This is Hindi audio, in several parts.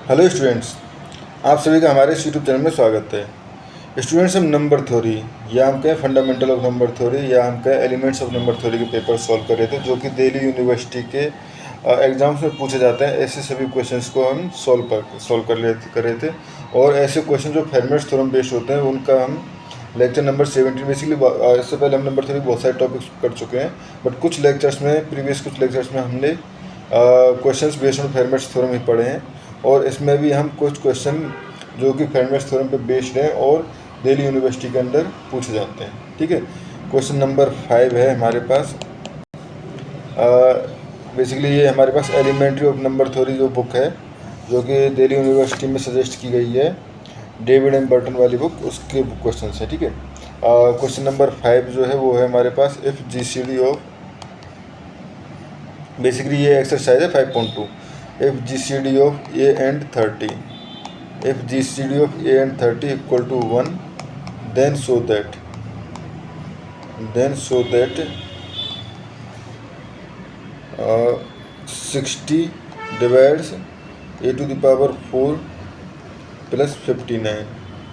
हेलो स्टूडेंट्स, आप सभी का हमारे इस यूट्यूब चैनल में स्वागत है। स्टूडेंट्स, हम नंबर थ्योरी या हम कहें फंडामेंटल ऑफ नंबर थ्योरी या हम कहें एलिमेंट्स ऑफ नंबर थ्योरी के पेपर सॉल्व कर रहे थे, जो कि दिल्ली यूनिवर्सिटी के एग्ज़ाम्स में पूछे जाते हैं। ऐसे सभी क्वेश्चंस को हम सॉल्व कर रहे थे। और ऐसे क्वेश्चन जो फेरमैट्स थ्योरम बेस्ड होते हैं उनका हम लेक्चर नंबर 17 बेसिकली, इससे पहले हम नंबर थ्योरी बहुत सारे टॉपिक्स कर चुके हैं, बट कुछ लेक्चर्स में हमने क्वेश्चंस बेस्ड ऑन फेरमैट्स थ्योरम ही पढ़े हैं। और इसमें भी हम कुछ क्वेश्चन जो कि फेरमैट्स थ्योरम पे बेस्ड हैं और दिल्ली यूनिवर्सिटी के अंदर पूछे जाते हैं। ठीक है, क्वेश्चन नंबर 5 है हमारे पास। बेसिकली ये हमारे पास एलिमेंट्री ऑफ नंबर थ्योरी जो बुक है, जो कि दिल्ली यूनिवर्सिटी में सजेस्ट की गई है, डेविड एम बर्टन वाली बुक, उसके क्वेश्चन है। ठीक है, क्वेश्चन नंबर 5 जो है वो है हमारे पास इफ जीसीडी ऑफ, बेसिकली ये एक्सरसाइज है 5.2। if gcd of a and 30, if gcd of a and 30 equal to 1, then show that 60 divides a to the power 4 plus 59।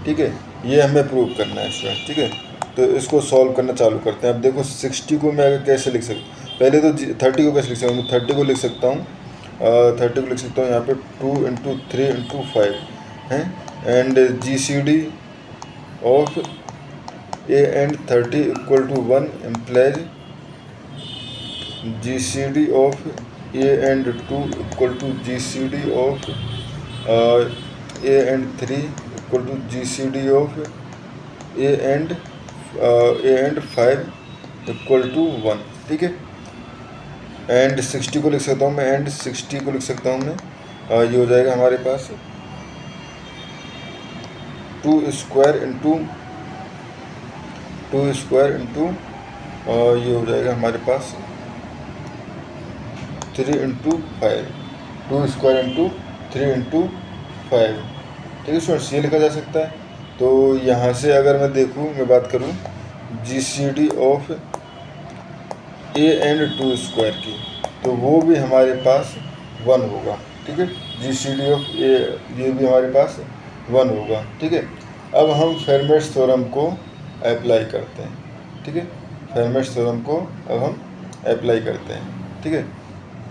ठीक है, ये हमें प्रूव करना है स्टूडेंट। ठीक है, तो इसको सॉल्व करना चालू करते हैं। अब देखो 60 को मैं अगर कैसे लिख सकता हूँ, पहले तो 30 को कैसे लिख सकता हूँ। 30 को लिख सकता हूँ 30 को लिख सकता हूँ यहाँ पे 2 × 3 × 5 हैं, and GCD of a and 30 equal to 1 implies GCD of a and 2 equal to GCD of a and 3 equal to GCD of a and 5 equal to 1। ठीक है, एंड 60 को लिख सकता हूँ मैं, एंड 60 को लिख सकता हूँ मैं, ये हो जाएगा हमारे पास 2 स्क्वायर इंटू ये हो जाएगा हमारे पास 3 × 5, 2 स्क्वायर इंटू 3 × 5। ठीक है स्टूडेंट्स, ये लिखा जा सकता है। तो यहाँ से अगर मैं बात करूँ GCD of a and 2 square की, तो वो भी हमारे पास 1 होगा। ठीक है, GCD ऑफ a ये भी हमारे पास 1 होगा। ठीक है, अब हम फेरमैट्स थ्योरम को अप्लाई करते हैं। ठीक है, फेरमैट्स थ्योरम को अब हम अप्लाई करते हैं। ठीक है,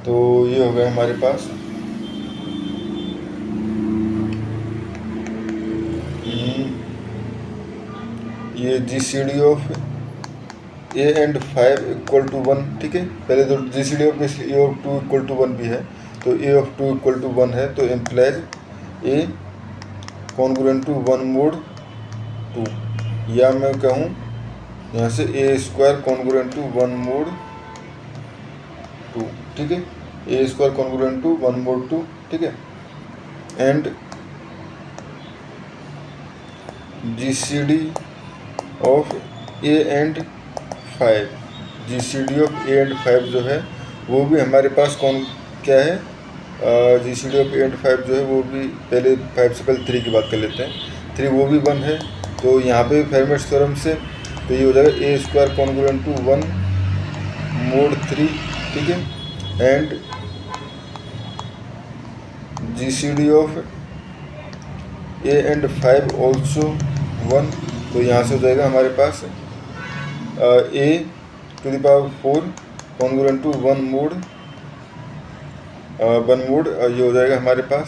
तो ये हो गया हमारे पास ये GCD of a and 5 equal to 1। ठीक है, पहले तो GCD of a of 2 equal to 1 भी है, तो a ऑफ 2 इक्वल टू 1 है, तो implies a congruent to 1 mod 2, या मैं कहूँ यहाँ से a square congruent to 1 mod 2। ठीक है, a square congruent to 1 mod 2। ठीक है, and GCD of a and 5, GCD of a and 5 जो है वो भी हमारे पास क्या है, GCD ऑफ a and 5 जो है वो भी, पहले 5 से पहले 3 की बात कर लेते हैं। 3 वो भी 1 है, तो यहाँ पे फेरमैट्स थ्योरम से तो ये हो जाएगा a square congruent to 1 mod 3। ठीक है, and GCD of a and 5 also 1, तो यहाँ से हो जाएगा हमारे पास a to the power 4 congruent to 1 mod, ये हो जाएगा हमारे पास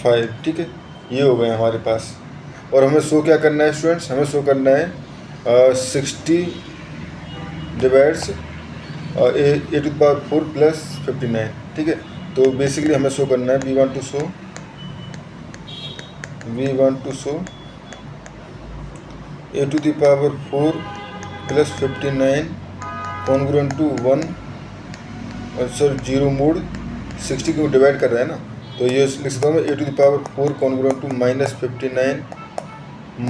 5। ठीक है, ये हो गए हमारे पास। और हमें शो क्या करना है स्टूडेंट्स, हमें शो करना है 60 divides a to the power 4 plus 59। ठीक है, तो बेसिकली हमें शो करना है we want to show a to the power 4 plus 59 congruent to 1 sir 0 mod 60 को डिवाइड कर रहा है ना, तो ये लिख सकता हूँ मैं a to the power 4 congruent to -59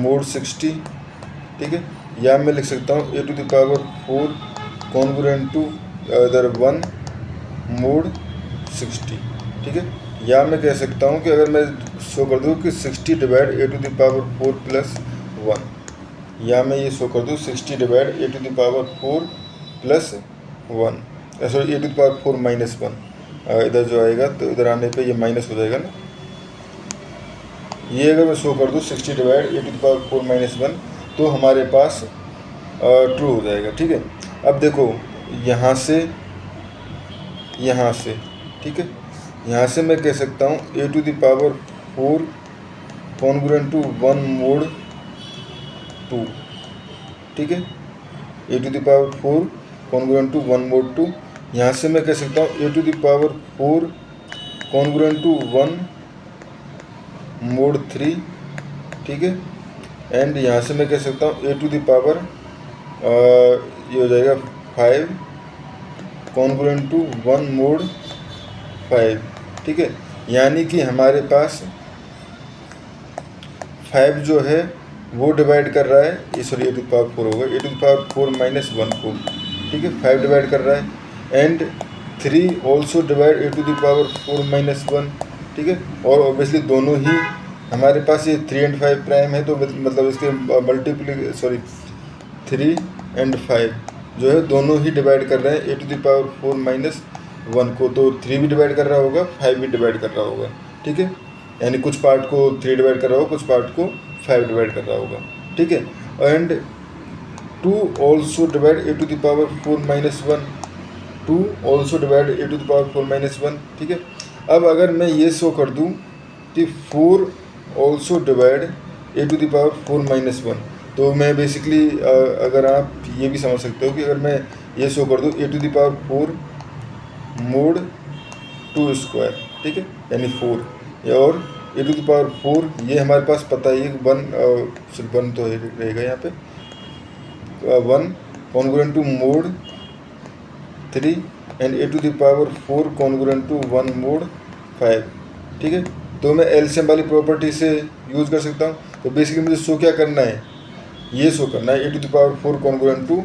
mod 60। ठीक है, या मैं लिख सकता हूँ a to the power 4 congruent to इधर 1 mod 60। ठीक है, या मैं कह सकता हूँ कि अगर मैं शो कर दूँ कि 60 divide a to the power 4 plus 1, या मैं ये शो कर दूँ 60 divide a to the power 4 plus 1, sorry a to the power 4 -1। इधर जो आएगा तो इधर आने पे ये माइनस हो जाएगा ना। ये अगर मैं शो कर दूँ 60 डिवाइड a⁴ - 1 तो हमारे पास ट्रू हो जाएगा। ठीक है, अब देखो यहाँ से ठीक है, यहाँ से मैं कह सकता हूँ a⁴ कॉन्ग्रुएंट टू 1 mod 2। ठीक है, a⁴ कॉन्ग्रुएंट टू 1 mod 2। यहाँ से मैं कह सकता हूँ a⁴ कॉन्ग्रुएंट टू 1 mod 3। ठीक है, एंड यहाँ से मैं कह सकता हूँ ये हो जाएगा 5 कॉन्ग्रुएंट टू 1 mod 5। ठीक है, यानी कि हमारे पास 5 जो है वो डिवाइड कर रहा है, ये सॉरी a⁴ होगा, a⁴ - 1 को। ठीक है, 5 डिवाइड कर रहा है एंड 3 ऑल्सो डिवाइड a⁴ - 1। ठीक है, और ऑब्वियसली दोनों ही हमारे पास ये 3 and 5 प्राइम है, तो मतलब इसके मल्टीप्ली 3 and 5 जो है दोनों ही डिवाइड कर रहे हैं a⁴ - 1 को। तो 3 भी डिवाइड कर रहा होगा, 5 भी डिवाइड कर रहा होगा। ठीक है, यानी कुछ पार्ट को 3 डिवाइड कर रहा होगा, कुछ पार्ट को 5 डिवाइड कर रहा होगा। ठीक है, and 2 also divide a⁴ - 1। 2 also divide a⁴ - 1। ठीक है, अब अगर मैं ये शो कर दूँ कि 4 ऑल्सो डिवाइड a⁴ - 1, तो मैं बेसिकली अगर आप ये भी समझ सकते हो कि अगर मैं ये शो कर दूँ a⁴ mod 2²। ठीक है, यानी 4, और a⁴ ये हमारे पास पता ही 1 तो रहेगा यहाँ पे 1 congruent to mod 3 and a⁴ congruent to 1 mod 5। ठीक है, तो मैं एलसीएम वाली प्रॉपर्टी से यूज़ कर सकता हूँ। तो बेसिकली मुझे शो क्या करना है, ये शो करना है a⁴ कॉन्ग्रुएंट टू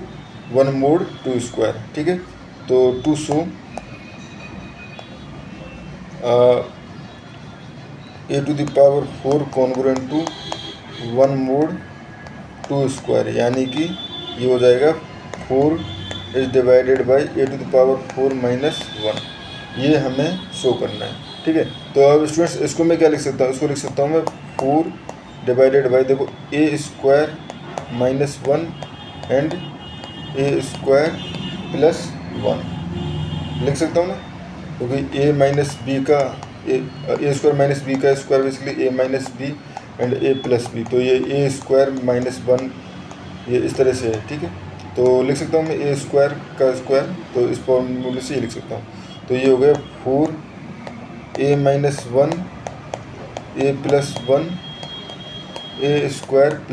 1 mod 2²। ठीक है, तो to show a⁴ congruent to 1 mod 2², यानी कि ये हो जाएगा 4 इज डिवाइडेड बाई a⁴ - 1। ये हमें शो करना है। ठीक है, तो अब स्टूडेंट्स इसको मैं क्या लिख सकता हूँ, इसको लिख सकता हूँ मैं 4 डिवाइडेड बाई, देखो a² - 1 एंड a² + 1 लिख सकता हूँ ना, क्योंकि a - b का a² - b का square basically a - b and a + b, तो ये a² - 1 ये इस तरह से है। ठीक है, तो लिख सकता हूँ मैं a² का स्क्वायर, तो इस फॉर्मूले से ये लिख सकता हूँ। तो ये हो गया 4 a - 1 a + 1 a²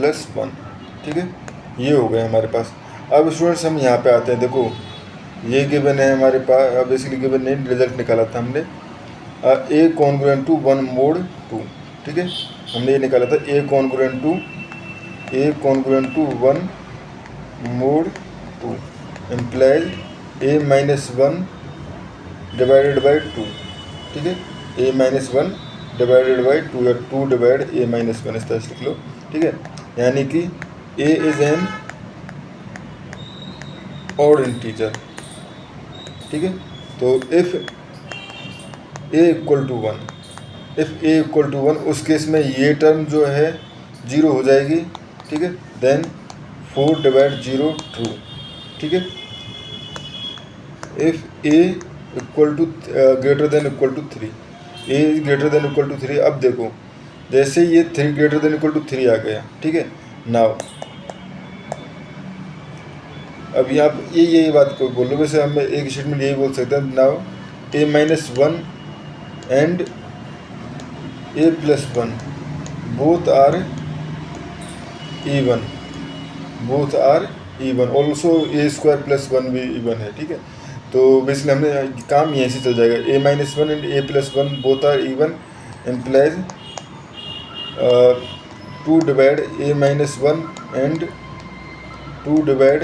+ 1। ठीक है, ये हो गया हमारे पास। अब स्टूडेंट्स हम यहाँ पे आते हैं, देखो ये गिवन है हमारे पास, बेसिकली गिवन नहीं, रिजल्ट निकाला था हमने a कॉन्ग्रुएंट टू 1 mod 2। ठीक है, हमने ये निकाला था a congruent to 1 mod 2 implies a - 1 divided by 2। ठीक है, a - 1 डिवाइडेड बाई 2 या 2 डिवाइड a - 1 इस तरह से लिख लो। ठीक है, यानी कि a is an odd integer. ठीक है, तो इफ़ a = 1, उस केस में ये टर्म जो है 0 हो जाएगी। ठीक है, देन 4 डिवाइड 0 ट्रू। ठीक है, if a greater than equal to 3, a is greater than equal to 3। अब देखो जैसे ये 3 ग्रेटर देन इक्वल टू 3 आ गया। ठीक है, नाउ अब यहाँ यही बात को बोलो, वैसे हम एक स्टेटमेंट यही बोल सकते हैं, now a - 1 and a + 1 both are even, also a² + 1 भी इवन है। ठीक है, तो बेसिकली हमने काम यहीं से चल जाएगा, a - 1 and a + 1 both are even implies 2 divide a - 1 and 2 divide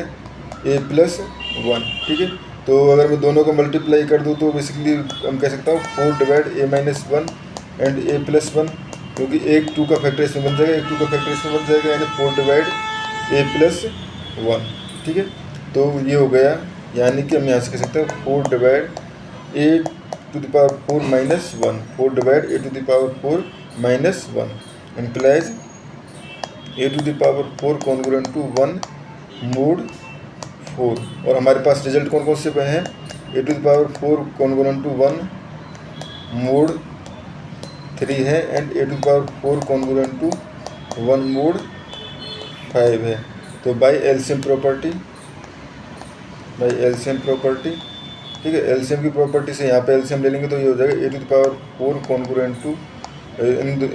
a + 1। ठीक है, तो अगर मैं दोनों को मल्टीप्लाई कर दूँ तो बेसिकली हम कह सकता हूँ 4 डिवाइड a - 1 एंड a + 1, क्योंकि एक 2 का फैक्टर इसमें बन जाएगा, एक 2 का फैक्टर इसमें बन जाएगा, यानी 4 डिवाइड a + 1। ठीक है, तो ये हो गया, यानी कि हम यहाँ से कह सकते हैं 4 divide a to the power 4 minus 1, 4 divide a to the power 4 minus 1 implies a to the power 4 congruent to 1 mod 4। और हमारे पास रिजल्ट कौन कौन से हैं, a to the power 4 congruent to 1 mod 3 है and a to the power 4 congruent to 1 mod 5 है। तो बाय एलसीएम प्रॉपर्टी, ठीक है, एलसीएम की प्रॉपर्टी से यहाँ पे एलसीएम ले लेंगे तो ये हो जाएगा a to the power 4 congruent to,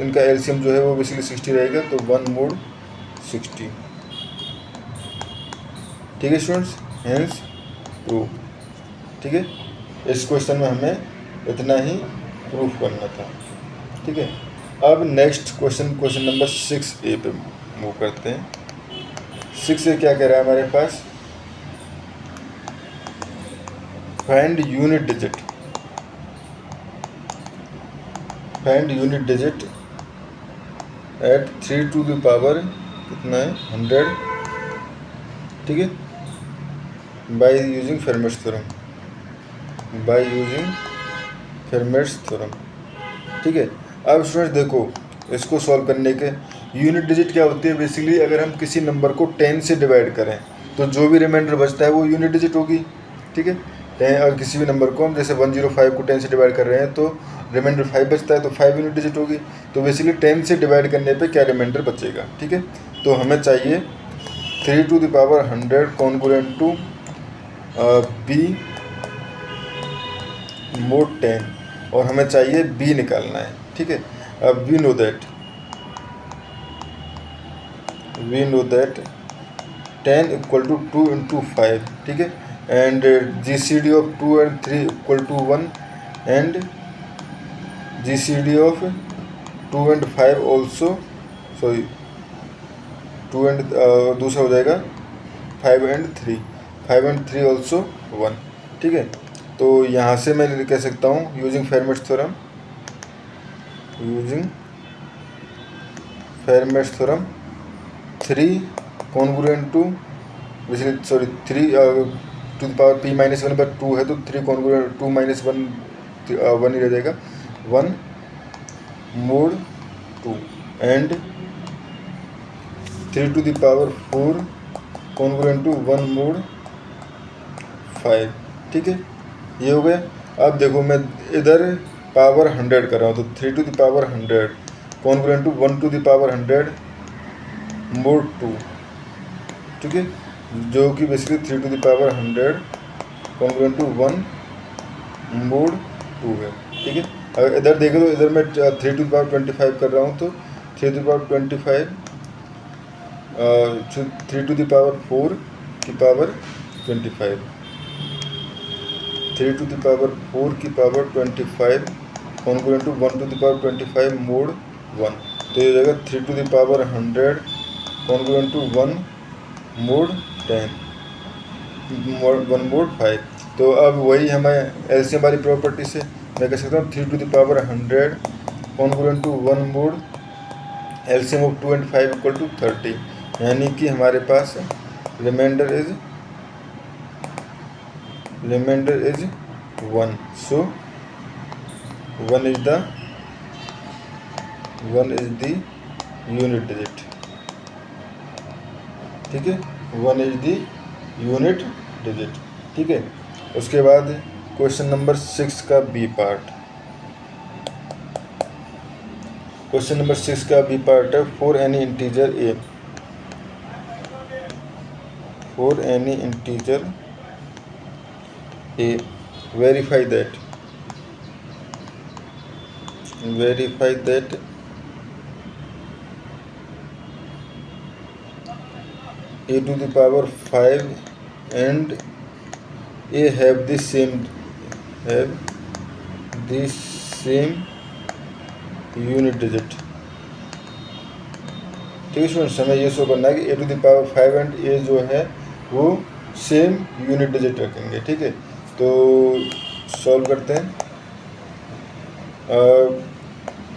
इनका एलसीएम जो है वो बेसिकली 60 रहेगा, तो 1 मोड 60। ठीक है स्टूडेंट्स, हेंस प्रूव। ठीक है, इस क्वेश्चन में हमें इतना ही प्रूफ करना था। ठीक है, अब नेक्स्ट क्वेश्चन नंबर 6A पे मूव करते हैं। 6A क्या कह रहा है हमारे पास, find unit digit, at 3 to the power कितना है 100, ठीक है, बाय यूजिंग फेरमेट्स थ्योरम, ठीक है। अब स्टूडेंट्स देखो, इसको सॉल्व करने के यूनिट डिजिट क्या होती है, बेसिकली अगर हम किसी नंबर को 10 से डिवाइड करें तो जो भी रिमाइंडर बचता है वो यूनिट डिजिट होगी। ठीक है, अगर किसी भी नंबर को हम जैसे 105 को 10 से डिवाइड कर रहे हैं तो रिमाइंडर 5 बचता है, तो 5 यूनिट डिजिट होगी। तो बेसिकली 10 से डिवाइड करने पे क्या रिमाइंडर बचेगा। ठीक है, तो हमें चाहिए 3 to the power 100 congruent to b mod 10, और हमें चाहिए b निकालना है। ठीक है, अब we know that 10 equal to 2 into 5, ठीक है, and GCD of 2 and 3 equal to 1 and GCD of 2 and 5 also, sorry 2 and दूसरा हो जाएगा 5 and 3 ऑल्सो 1। ठीक है, तो यहाँ से मैं कह सकता हूँ using Fermat's theorem 3 congruent to, sorry 3 to the power p minus 1 पर 2 है तो 3 कॉन्ग्रुएंट 2 माइनस 1 1 ही रह जाएगा, 1 mod 2 and 3 to the power 4 congruent to 1 mod 5। ठीक है, ये हो गया। अब देखो मैं इधर पावर 100 कर रहा हूँ, तो 3 to the power 100 congruent to 1 to the power 100 mod 2, ठीक है, जो कि basically 3 to the power 100 congruent to 1 mod 2 है। ठीक है, अगर इधर देखें तो इधर मैं 3 टू द पावर 25 कर रहा हूँ, तो 3 to the power 25 3 to the power 4 की पावर 25, 3 टू द पावर 4 की पावर 25 congruent to 1 to the power 25 mod 1, तो ये हो जाएगा 3 to the power 100 congruent to 1 mod 10 1 mod 5। तो अब वही हमें एलसीएम वाली प्रॉपर्टी से मैं कह सकता हूँ 3 to the power 100 congruent to 1 mod LCM of 2 and 5 equal to 30, यानी कि हमारे पास remainder is 1, so 1 is the unit digit. ठीक है, 1 इज द यूनिट डिजिट। ठीक है, उसके बाद क्वेश्चन नंबर 6 का बी पार्ट। क्वेश्चन नंबर 6 का बी पार्ट है, for any integer a verify that a to the power 5 and a have the same unit digit. ठीक है स्टूडेंट्स, हमें ये शो करना है कि a to the power 5 and a जो है वो सेम यूनिट डिजिट रखेंगे। ठीक है, तो सॉल्व करते हैं।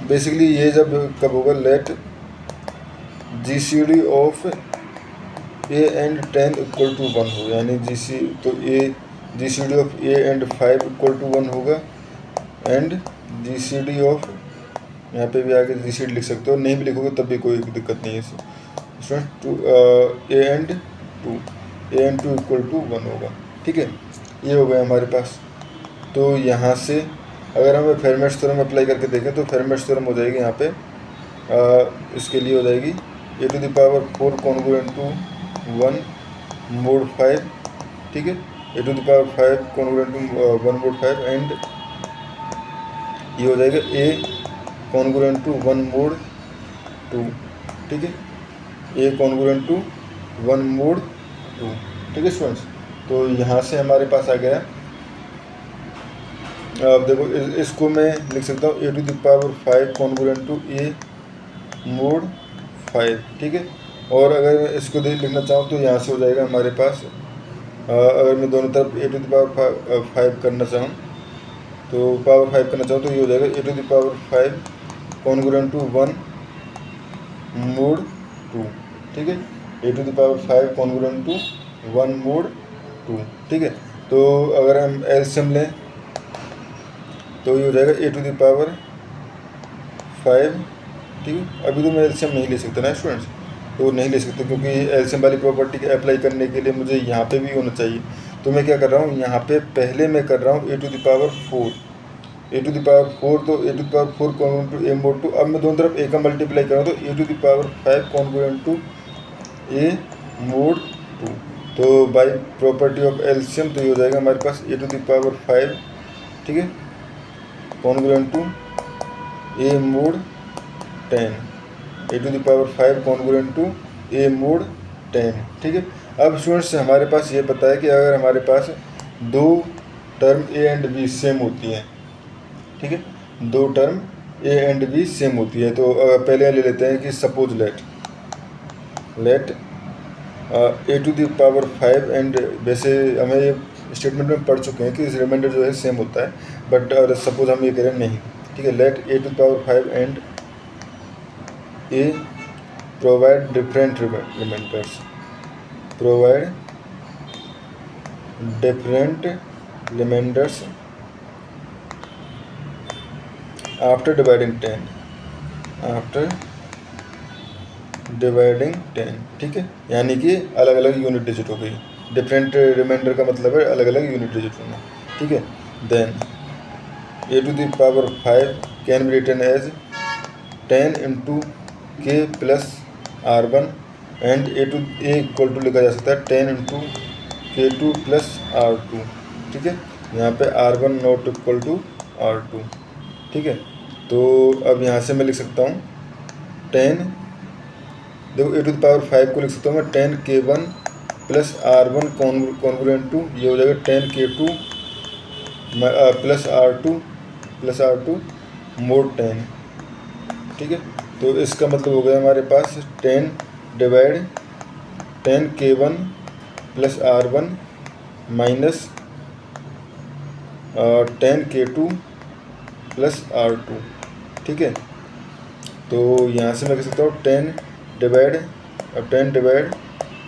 बेसिकली ये जब कब होगा, let GCD of a and 10 equal to 1 हो, यानी GCD of a and 5 equal to 1 होगा, एंड GCD ऑफ, यहाँ पे भी आगे GCD लिख सकते हो, नहीं भी लिखोगे तब भी कोई दिक्कत नहीं है student. A and 2 equal to 1 होगा, ठीक है। ये हो गया हमारे पास। तो यहाँ से अगर हमें फेरमैट्स थ्योरम अप्लाई करके देखें तो फेरमैट्स थ्योरम हो जाएगी यहाँ पे, इसके लिए हो जाएगी a⁴ कॉन्ग्रुएंट टू 1 mod 5, ठीक है, a⁵ congruent to 1 mod 5 and ये हो जाएगा a कॉन्ग्रुएंट टू 1 mod 2, ठीक है, a कॉन्ग्रुएंट टू 1 mod 2, ठीक है स्टूडेंट्स। तो यहाँ से हमारे पास आ गया, अब देखो इसको मैं लिख सकता हूँ a⁵ congruent to a mod 5, ठीक है। और अगर मैं इसको लिखना चाहूँ तो यहाँ से हो जाएगा हमारे पास, अगर मैं दोनों तरफ a⁵ करना चाहूँ तो पावर 5 करना चाहूँ तो ये हो जाएगा a⁵ कॉन्ग्रुएंट टू 1 mod 2, ठीक है, a⁵ कॉन्ग्रुएंट टू 1 mod 2, ठीक है। तो अगर हम एलसीएम लें तो ये हो जाएगा a⁵ 5, ठीक है। अभी तो मैं एलसीएम नहीं ले सकता ना स्टूडेंट्स, तो नहीं ले सकते क्योंकि एलसीएम वाली प्रॉपर्टी अप्लाई करने के लिए मुझे यहाँ पे भी होना चाहिए। तो मैं क्या कर रहा हूँ, यहाँ पे पहले मैं कर रहा हूँ a⁴ तो a⁴ congruent to a mod 2। अब मैं दोनों तरफ a का मल्टीप्लाई कर रहा हूँ तो a⁵ congruent to a mod 2। तो बाई प्रॉपर्टी ऑफ एलसीएम तो ये हो जाएगा हमारे पास a⁵ ठीक है, congruent to a mod 10, a⁵ congruent to a mod 10, ठीक है। अब स्टूडेंट्स हमारे पास ये पता है कि अगर हमारे पास दो term a and b same होती हैं, ठीक है, दो term a and b same होती है, तो पहले ले लेते हैं कि सपोज लेट a⁵ एंड, वैसे हमें ये स्टेटमेंट में पढ़ चुके हैं कि रिमाइंडर जो है सेम होता है, बट सपोज हम ये करें नहीं, ठीक है। Let a⁵ and a provide different remainders after dividing 10, ठीक है, यानी कि अलग अलग यूनिट डिजिट हो गई। डिफरेंट रिमाइंडर का मतलब है अलग अलग यूनिट डिजिट होना, ठीक है। Then a⁵ can be written as 10 × k + r1 and a equal to लिखा जा सकता है 10 × k2 + r2, ठीक है। यहाँ पे r1 not equal to r2, ठीक है। तो अब यहाँ से मैं लिख सकता हूँ 10, देखो a⁵ को लिख सकता हूँ मैं 10k1 + r1 कॉन्ग्रुएंट टू, ये हो जाएगा 10k2 + r2 mod 10, ठीक है। तो इसका मतलब हो गया हमारे पास 10 divide 10k1 + r1 minus 10k2 + r2, ठीक है। तो यहाँ से मैं कह सकता हूँ 10 डिवाइड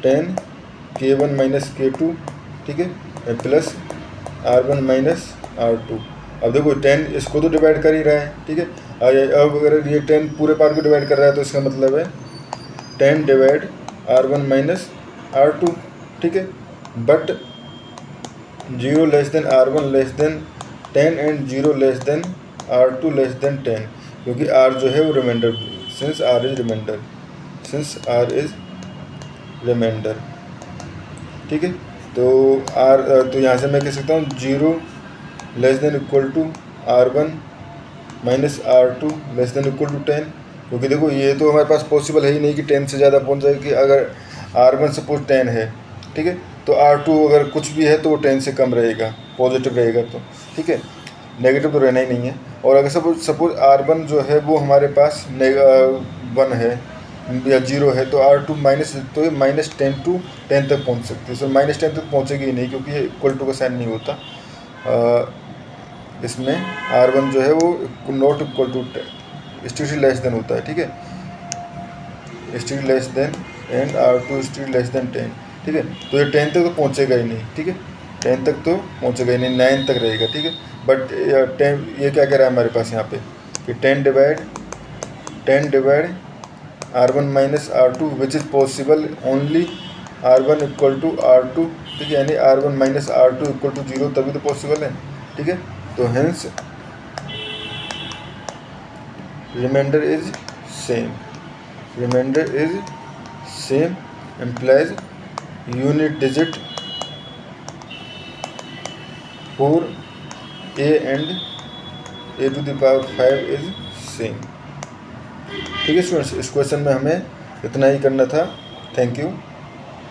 10 k1 - k2, ठीक है, प्लस r1 - r2। अब देखो 10 इसको तो डिवाइड कर ही रहा है, ठीक है। अब अगर ये 10 पूरे पार्ट को डिवाइड कर रहा है तो इसका मतलब है 10 डिवाइड r1 - r2, ठीक है। बट 0 < r1 < 10 एंड 0 < r2 < 10, क्योंकि r जो है वो remainder, since r is remainder, ठीक है। तो यहाँ से मैं कह सकता हूँ 0 < r1 - r2 < 10, क्योंकि देखो ये तो हमारे पास पॉसिबल है ही नहीं कि 10 से ज़्यादा पहुँच जाए, कि अगर r1 सपोज 10 है, ठीक है, तो r2 अगर कुछ भी है तो वो 10 से कम रहेगा, पॉजिटिव रहेगा, तो ठीक है, नेगेटिव तो रहना ही नहीं है। और अगर सपोज r1 जो है वो हमारे पास 1 है या 0 है, तो r2 तो ये -10 to 10 तक पहुंच सकती है। सो -10 तक पहुंचेगी ही नहीं, क्योंकि ये इक्वल टू का साइन नहीं होता। इसमें r1 जो है वो not equal to 10, strictly less than होता है, ठीक है, strictly less than, and r2 strictly less than 10, ठीक है। तो ये 10 तक तो पहुंचेगा ही नहीं, ठीक है। 10 तक तो पहुँचेगा ही नहीं, 9 तक रहेगा, ठीक है। बट 10 ये क्या कह रहा है हमारे पास यहाँ पे कि 10 divide R1 minus R2 which is possible only R1 equal to R2, ठीक है, यानी R1 minus R2 equal to 0 तभी तो पॉसिबल है, ठीक है। तो hence remainder is same implies unit digit for a and a to the power 5 is same, ठीक है स्टूडेंट्स। इस क्वेश्चन में हमें इतना ही करना था। Thank you.